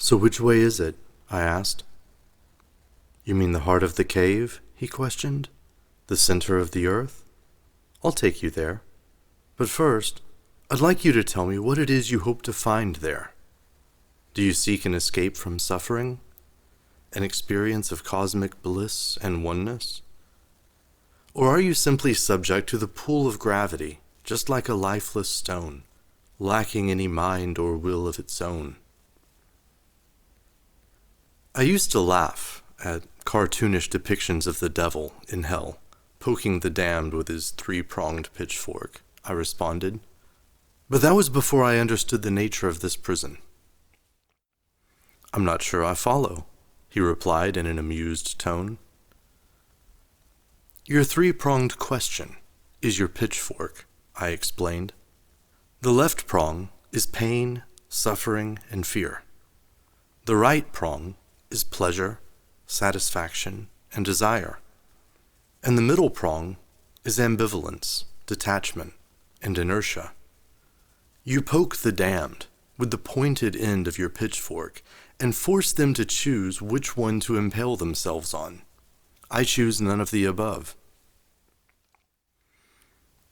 "So which way is it?" I asked. "You mean the heart of the cave?" he questioned. "The center of the earth? I'll take you there. But first, I'd like you to tell me what it is you hope to find there. Do you seek an escape from suffering? An experience of cosmic bliss and oneness? Or are you simply subject to the pull of gravity, just like a lifeless stone, lacking any mind or will of its own?" I used to laugh at cartoonish depictions of the devil in hell, poking the damned with his three-pronged pitchfork, I responded. But that was before I understood the nature of this prison. "I'm not sure I follow," he replied in an amused tone. "Your three-pronged question is your pitchfork," I explained. "The left prong is pain, suffering, and fear. The right prong is pleasure, satisfaction, and desire. And the middle prong is ambivalence, detachment, and inertia. You poke the damned with the pointed end of your pitchfork and force them to choose which one to impale themselves on. I choose none of the above."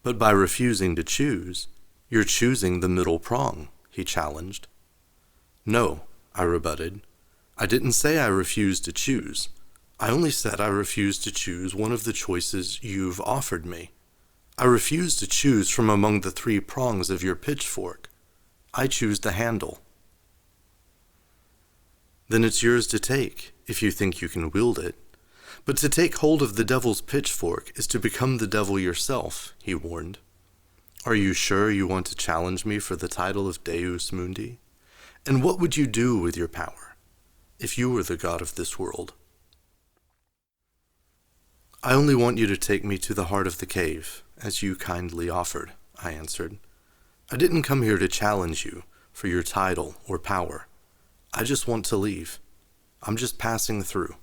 "But by refusing to choose, you're choosing the middle prong," he challenged. "No," I rebutted. "I didn't say I refused to choose. I only said I refused to choose one of the choices you've offered me. I refuse to choose from among the three prongs of your pitchfork. I choose the handle." "Then it's yours to take, if you think you can wield it. But to take hold of the devil's pitchfork is to become the devil yourself," he warned. "Are you sure you want to challenge me for the title of Deus Mundi? And what would you do with your power, if you were the god of this world?" "I only want you to take me to the heart of the cave, as you kindly offered," I answered. "I didn't come here to challenge you for your title or power. I just want to leave. I'm just passing through."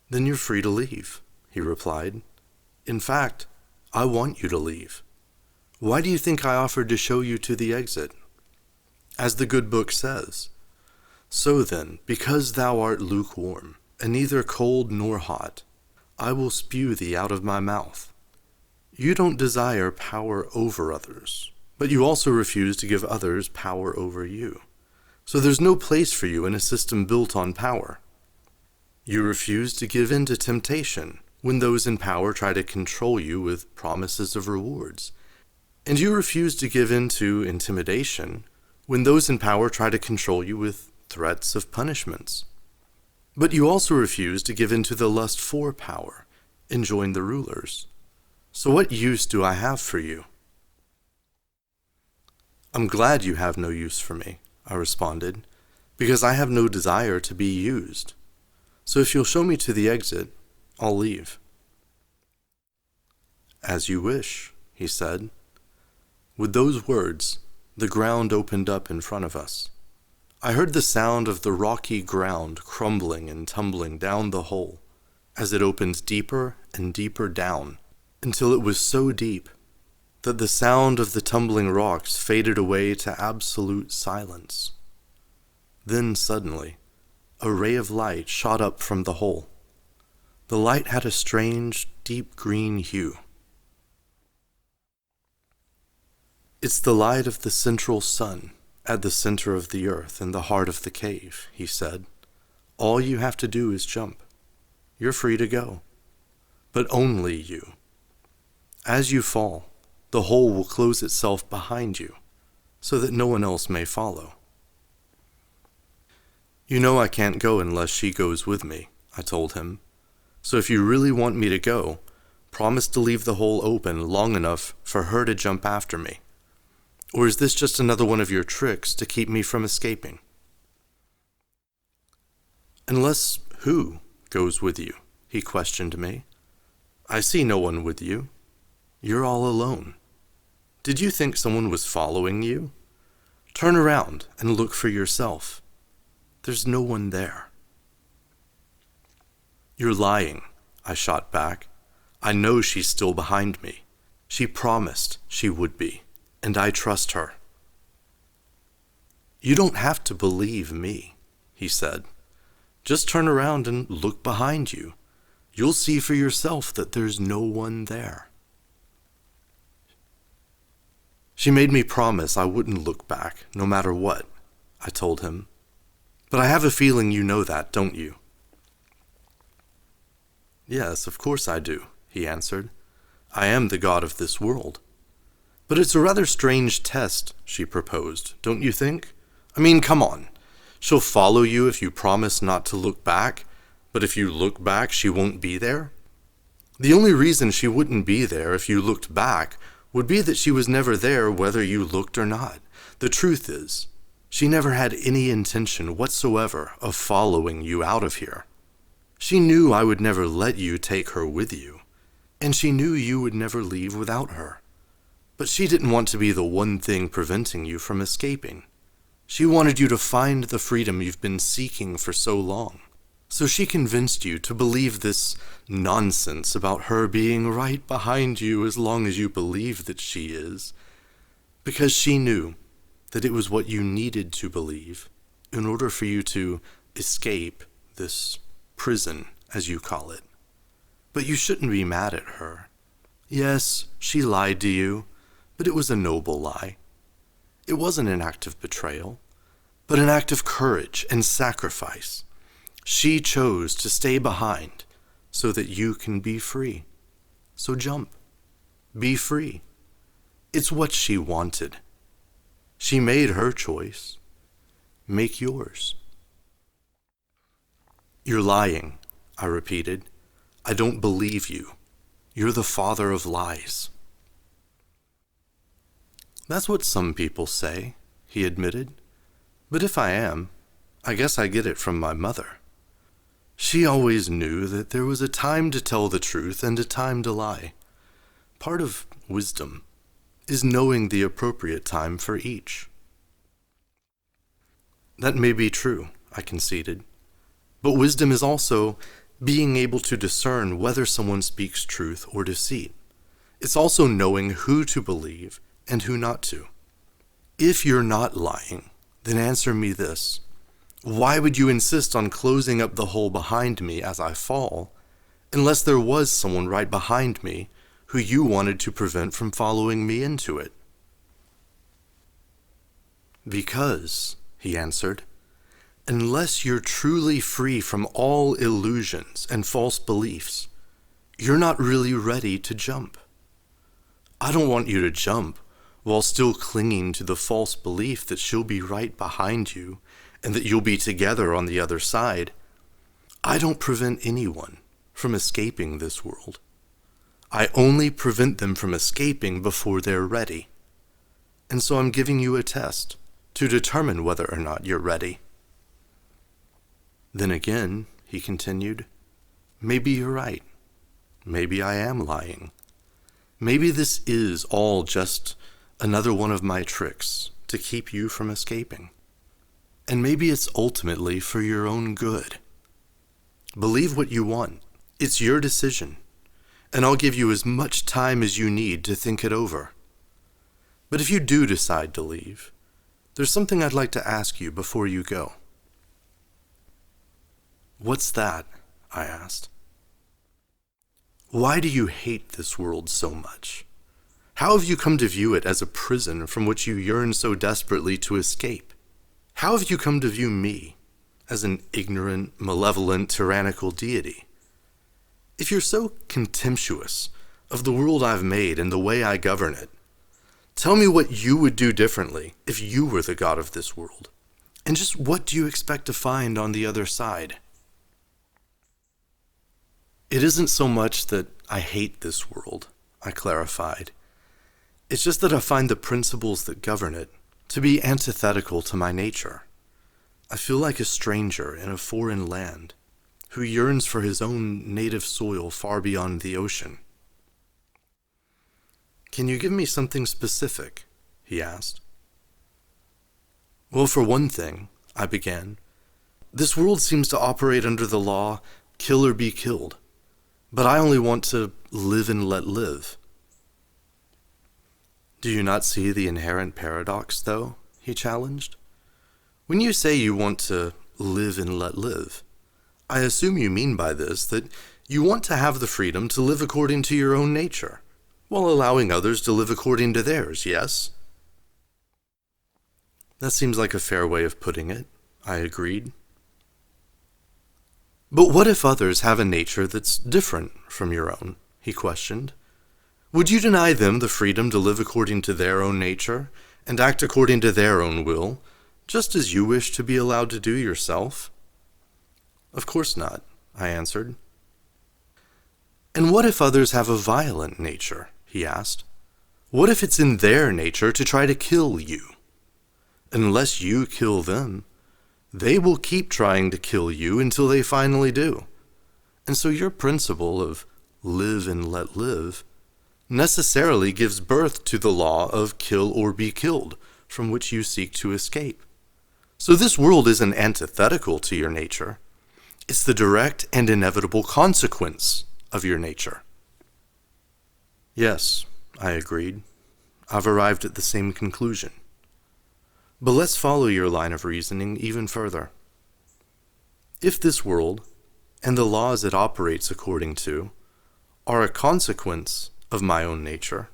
"Then you're free to leave," he replied. "In fact, I want you to leave. Why do you think I offered to show you to the exit? As the good book says, 'So then, because thou art lukewarm, and neither cold nor hot, I will spew thee out of my mouth.' You don't desire power over others, but you also refuse to give others power over you. So there's no place for you in a system built on power. You refuse to give in to temptation when those in power try to control you with promises of rewards. And you refuse to give in to intimidation when those in power try to control you with threats of punishments. But you also refuse to give in to the lust for power and join the rulers. So what use do I have for you?" "I'm glad you have no use for me," I responded, "because I have no desire to be used. So if you'll show me to the exit, I'll leave." "As you wish," he said. With those words, the ground opened up in front of us. I heard the sound of the rocky ground crumbling and tumbling down the hole as it opened deeper and deeper down until it was so deep that the sound of the tumbling rocks faded away to absolute silence. Then suddenly, a ray of light shot up from the hole. The light had a strange, deep green hue. "It's the light of the central sun at the center of the earth in the heart of the cave," he said. "All you have to do is jump. You're free to go. But only you. As you fall, the hole will close itself behind you so that no one else may follow." "You know I can't go unless she goes with me," I told him. "So if you really want me to go, promise to leave the hole open long enough for her to jump after me. Or is this just another one of your tricks to keep me from escaping?" "Unless who goes with you?" he questioned me. "I see no one with you. You're all alone. Did you think someone was following you? Turn around and look for yourself. There's no one there." "You're lying," I shot back. "I know she's still behind me. She promised she would be, and I trust her." You don't have to believe me, he said. Just turn around and look behind you. You'll see for yourself that there's no one there. She made me promise I wouldn't look back, no matter what, I told him. But I have a feeling you know that, don't you? Yes, of course I do, he answered. I am the god of this world. But it's a rather strange test, she proposed, don't you think? I mean, come on. She'll follow you if you promise not to look back, but if you look back, she won't be there? The only reason she wouldn't be there if you looked back would be that she was never there whether you looked or not. The truth is, she never had any intention whatsoever of following you out of here. She knew I would never let you take her with you, and she knew you would never leave without her. But she didn't want to be the one thing preventing you from escaping. She wanted you to find the freedom you've been seeking for so long. So she convinced you to believe this nonsense about her being right behind you as long as you believe that she is, because she knew that it was what you needed to believe in order for you to escape this prison, as you call it. But you shouldn't be mad at her. Yes, she lied to you, but it was a noble lie. It wasn't an act of betrayal, but an act of courage and sacrifice. She chose to stay behind so that you can be free. So jump. Be free. It's what she wanted. She made her choice. Make yours. You're lying, I repeated. I don't believe you. You're the father of lies. That's what some people say, he admitted. But if I am, I guess I get it from my mother. She always knew that there was a time to tell the truth and a time to lie. Part of wisdom is knowing the appropriate time for each. That may be true, I conceded. But wisdom is also being able to discern whether someone speaks truth or deceit. It's also knowing who to believe and who not to. If you're not lying, then answer me this. Why would you insist on closing up the hole behind me as I fall, unless there was someone right behind me who you wanted to prevent from following me into it? Because, he answered, unless you're truly free from all illusions and false beliefs, you're not really ready to jump. I don't want you to jump while still clinging to the false belief that she'll be right behind you and that you'll be together on the other side. I don't prevent anyone from escaping this world. I only prevent them from escaping before they're ready. And so I'm giving you a test to determine whether or not you're ready. Then again, he continued, maybe you're right. Maybe I am lying. Maybe this is all just another one of my tricks to keep you from escaping. And maybe it's ultimately for your own good. Believe what you want. It's your decision. And I'll give you as much time as you need to think it over. But if you do decide to leave, there's something I'd like to ask you before you go. What's that? I asked. Why do you hate this world so much? How have you come to view it as a prison from which you yearn so desperately to escape? How have you come to view me as an ignorant, malevolent, tyrannical deity? If you're so contemptuous of the world I've made and the way I govern it, tell me what you would do differently if you were the god of this world. And just what do you expect to find on the other side? It isn't so much that I hate this world, I clarified. It's just that I find the principles that govern it to be antithetical to my nature. I feel like a stranger in a foreign land who yearns for his own native soil far beyond the ocean. Can you give me something specific? He asked. Well, for one thing, I began, this world seems to operate under the law, kill or be killed, but I only want to live and let live. Do you not see the inherent paradox, though? He challenged. When you say you want to live and let live, I assume you mean by this that you want to have the freedom to live according to your own nature, while allowing others to live according to theirs, yes? That seems like a fair way of putting it, I agreed. But what if others have a nature that's different from your own? He questioned. Would you deny them the freedom to live according to their own nature and act according to their own will, just as you wish to be allowed to do yourself? Of course not, I answered. And what if others have a violent nature? He asked. What if it's in their nature to try to kill you? Unless you kill them, they will keep trying to kill you until they finally do. And so your principle of live and let live necessarily gives birth to the law of kill or be killed, from which you seek to escape. So this world isn't antithetical to your nature. It's the direct and inevitable consequence of your nature. Yes, I agreed. I've arrived at the same conclusion. But let's follow your line of reasoning even further. If this world, and the laws it operates according to, are a consequence of my own nature,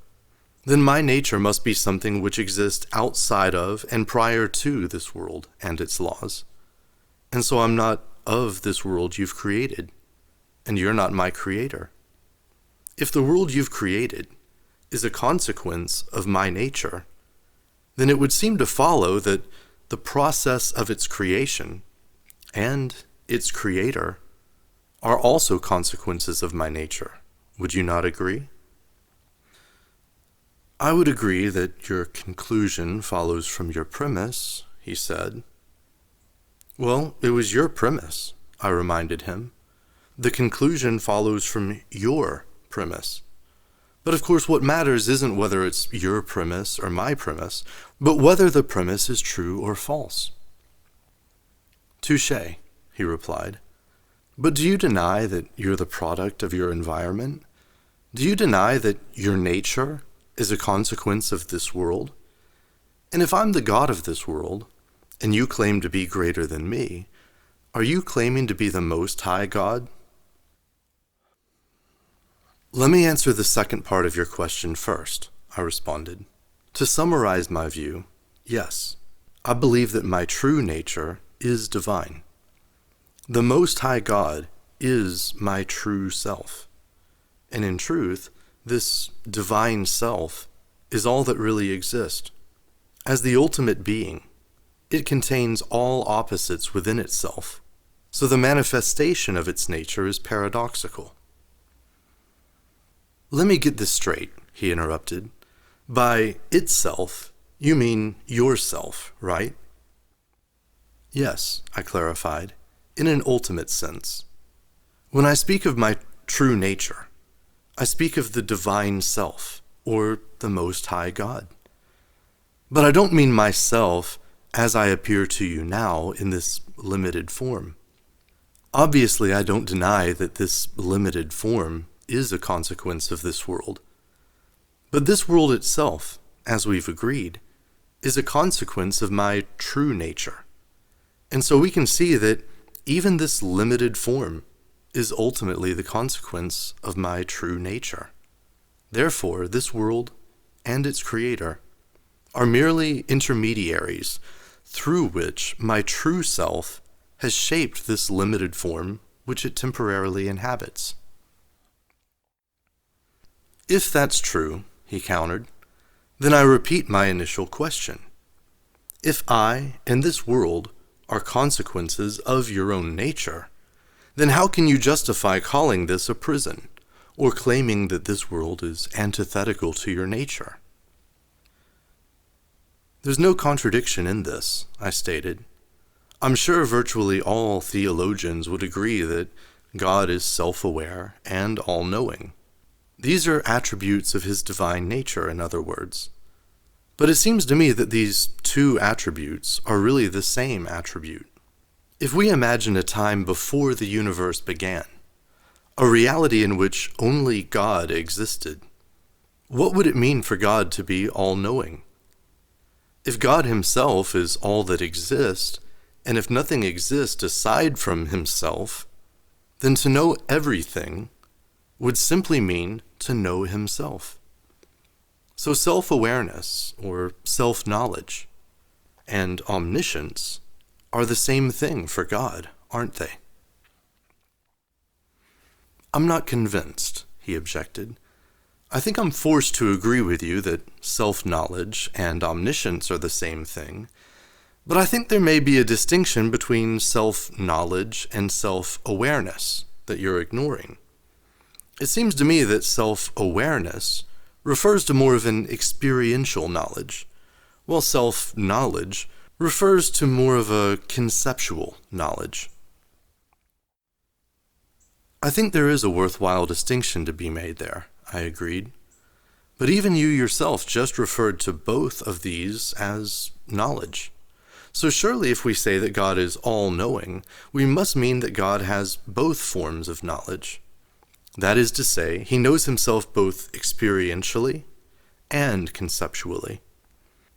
then my nature must be something which exists outside of and prior to this world and its laws. And so I'm not of this world you've created, and you're not my creator. If the world you've created is a consequence of my nature, then it would seem to follow that the process of its creation and its creator are also consequences of my nature. Would you not agree? I would agree that your conclusion follows from your premise, he said. Well, it was your premise, I reminded him. The conclusion follows from your premise. But of course, what matters isn't whether it's your premise or my premise, but whether the premise is true or false. Touché, he replied. But do you deny that you're the product of your environment? Do you deny that your nature is a consequence of this world? And if I'm the God of this world, and you claim to be greater than me, are you claiming to be the Most High God? Let me answer the second part of your question first, I responded. To summarize my view, yes, I believe that my true nature is divine. The Most High God is my true self. And in truth, this divine self is all that really exists. As the ultimate being, it contains all opposites within itself, so the manifestation of its nature is paradoxical. Let me get this straight, he interrupted. By itself, you mean yourself, right? Yes, I clarified, in an ultimate sense. When I speak of my true nature, I speak of the divine self, or the Most High God. But I don't mean myself as I appear to you now in this limited form. Obviously, I don't deny that this limited form is a consequence of this world. But this world itself, as we've agreed, is a consequence of my true nature. And so we can see that even this limited form is ultimately the consequence of my true nature. Therefore, this world and its creator are merely intermediaries through which my true self has shaped this limited form which it temporarily inhabits. If that's true, he countered, then I repeat my initial question. If I and this world are consequences of your own nature, then how can you justify calling this a prison, or claiming that this world is antithetical to your nature? There's no contradiction in this, I stated. I'm sure virtually all theologians would agree that God is self-aware and all-knowing. These are attributes of his divine nature, in other words. But it seems to me that these two attributes are really the same attribute. If we imagine a time before the universe began, a reality in which only God existed, what would it mean for God to be all-knowing? If God himself is all that exists, and if nothing exists aside from himself, then to know everything would simply mean to know himself. So self-awareness, or self-knowledge, and omniscience are the same thing for God, aren't they? I'm not convinced, he objected. I think I'm forced to agree with you that self-knowledge and omniscience are the same thing, but I think there may be a distinction between self-knowledge and self-awareness that you're ignoring. It seems to me that self-awareness refers to more of an experiential knowledge, while self-knowledge refers to more of a conceptual knowledge. I think there is a worthwhile distinction to be made there, I agreed. But even you yourself just referred to both of these as knowledge. So surely if we say that God is all-knowing, we must mean that God has both forms of knowledge. That is to say, he knows himself both experientially and conceptually.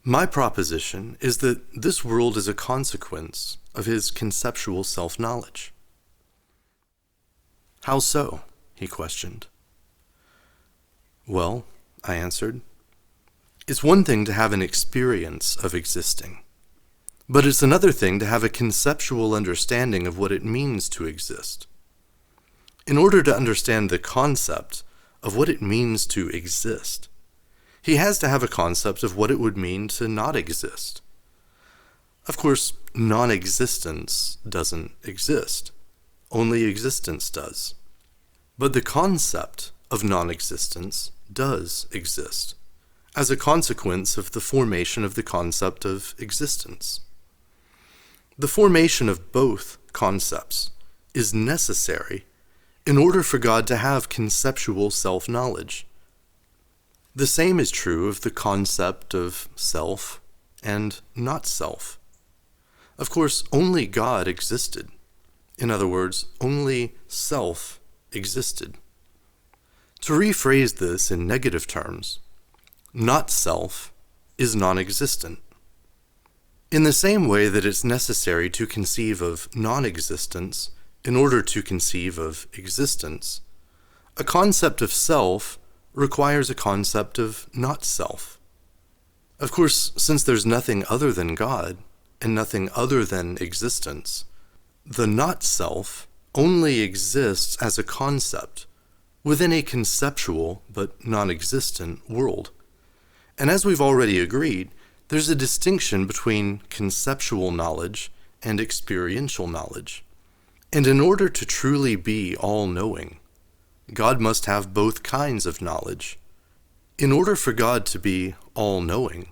My proposition is that this world is a consequence of his conceptual self-knowledge. How so? He questioned. Well, I answered, it's one thing to have an experience of existing, but it's another thing to have a conceptual understanding of what it means to exist. In order to understand the concept of what it means to exist, he has to have a concept of what it would mean to not exist. Of course, non-existence doesn't exist. Only existence does. But the concept of non-existence does exist, as a consequence of the formation of the concept of existence. The formation of both concepts is necessary in order for God to have conceptual self-knowledge. The same is true of the concept of self and not self. Of course, only God existed. In other words, only self existed. To rephrase this in negative terms, not self is non-existent. In the same way that it's necessary to conceive of non-existence in order to conceive of existence, a concept of self requires a concept of not self. Of course, since there's nothing other than God and nothing other than existence, the not self only exists as a concept within a conceptual but non-existent world. And as we've already agreed, there's a distinction between conceptual knowledge and experiential knowledge. And in order to truly be all-knowing, God must have both kinds of knowledge. In order for God to be all-knowing,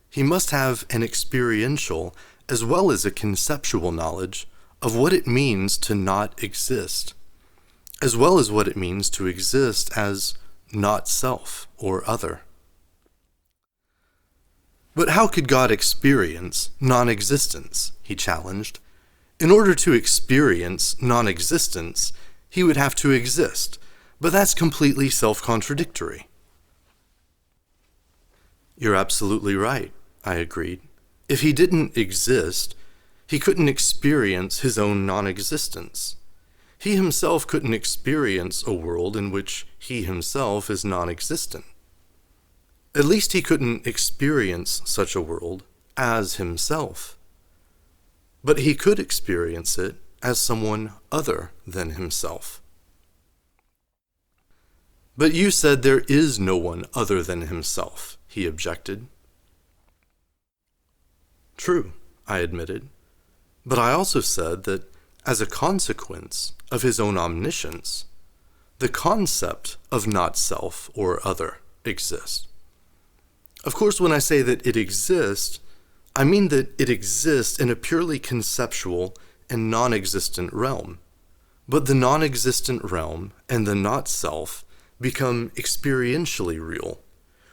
he must have an experiential as well as a conceptual knowledge of what it means to not exist, as well as what it means to exist as not self or other. But how could God experience non-existence? He challenged. In order to experience non-existence, he would have to exist, but that's completely self-contradictory. You're absolutely right, I agreed. If he didn't exist, he couldn't experience his own non-existence. He himself couldn't experience a world in which he himself is non-existent. At least he couldn't experience such a world as himself. But he could experience it as someone other than himself. But you said there is no one other than himself, he objected. True, I admitted. But I also said that as a consequence of his own omniscience, the concept of not self or other exists. Of course, when I say that it exists, I mean that it exists in a purely conceptual and non-existent realm. But the non-existent realm and the not-self become experientially real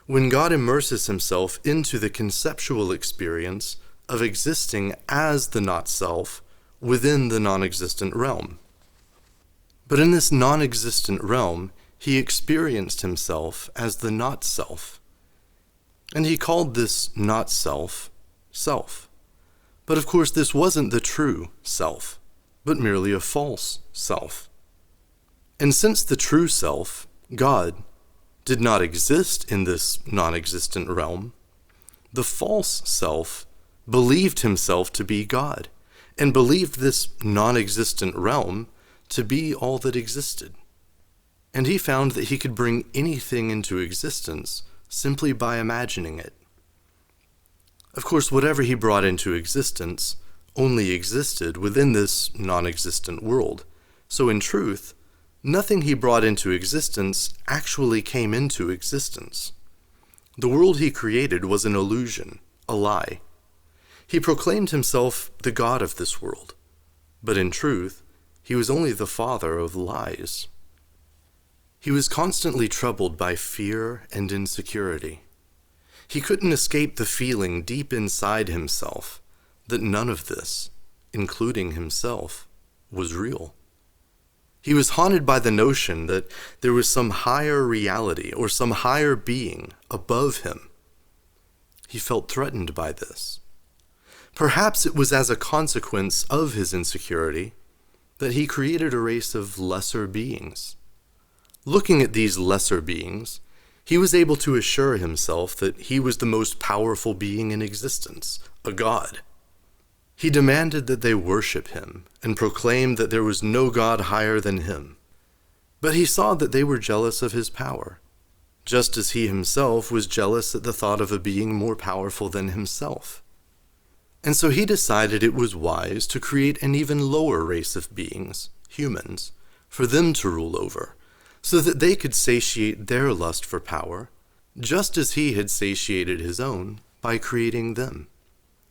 when God immerses himself into the conceptual experience of existing as the not-self within the non-existent realm. But in this non-existent realm, he experienced himself as the not-self. And he called this not-self self. But of course this wasn't the true self, but merely a false self. And since the true self, God, did not exist in this non-existent realm, the false self believed himself to be God, and believed this non-existent realm to be all that existed. And he found that he could bring anything into existence simply by imagining it. Of course, whatever he brought into existence only existed within this non-existent world, so in truth, nothing he brought into existence actually came into existence. The world he created was an illusion, a lie. He proclaimed himself the God of this world, but in truth, he was only the father of lies. He was constantly troubled by fear and insecurity. He couldn't escape the feeling deep inside himself that none of this, including himself, was real. He was haunted by the notion that there was some higher reality or some higher being above him. He felt threatened by this. Perhaps it was as a consequence of his insecurity that he created a race of lesser beings. Looking at these lesser beings, he was able to assure himself that he was the most powerful being in existence, a god. He demanded that they worship him and proclaimed that there was no god higher than him. But he saw that they were jealous of his power, just as he himself was jealous at the thought of a being more powerful than himself. And so he decided it was wise to create an even lower race of beings, humans, for them to rule over, so that they could satiate their lust for power, just as he had satiated his own by creating them.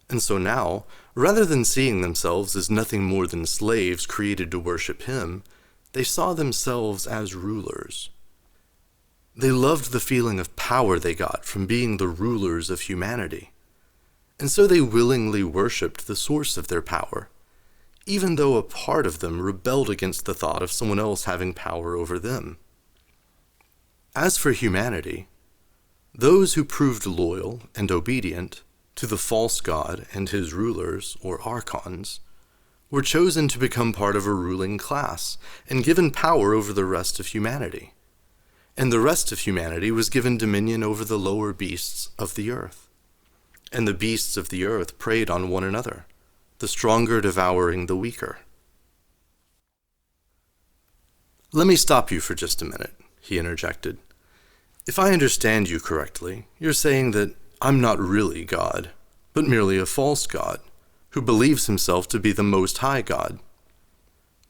And so now, rather than seeing themselves as nothing more than slaves created to worship him, they saw themselves as rulers. They loved the feeling of power they got from being the rulers of humanity. And so they willingly worshipped the source of their power, even though a part of them rebelled against the thought of someone else having power over them. As for humanity, those who proved loyal and obedient to the false god and his rulers, or archons, were chosen to become part of a ruling class and given power over the rest of humanity. And the rest of humanity was given dominion over the lower beasts of the earth. And the beasts of the earth preyed on one another, the stronger devouring the weaker. "Let me stop you for just a minute," he interjected. "If I understand you correctly, you're saying that I'm not really God, but merely a false god, who believes himself to be the Most High God.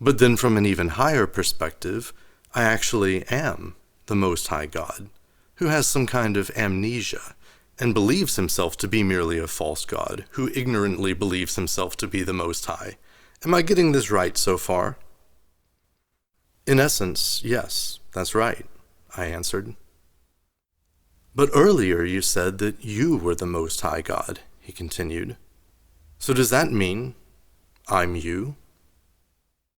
But then from an even higher perspective, I actually am the Most High God, who has some kind of amnesia, and believes himself to be merely a false god, who ignorantly believes himself to be the Most High. Am I getting this right so far?" "In essence, yes, that's right," I answered. "But earlier you said that you were the Most High God," he continued. "So does that mean I'm you?"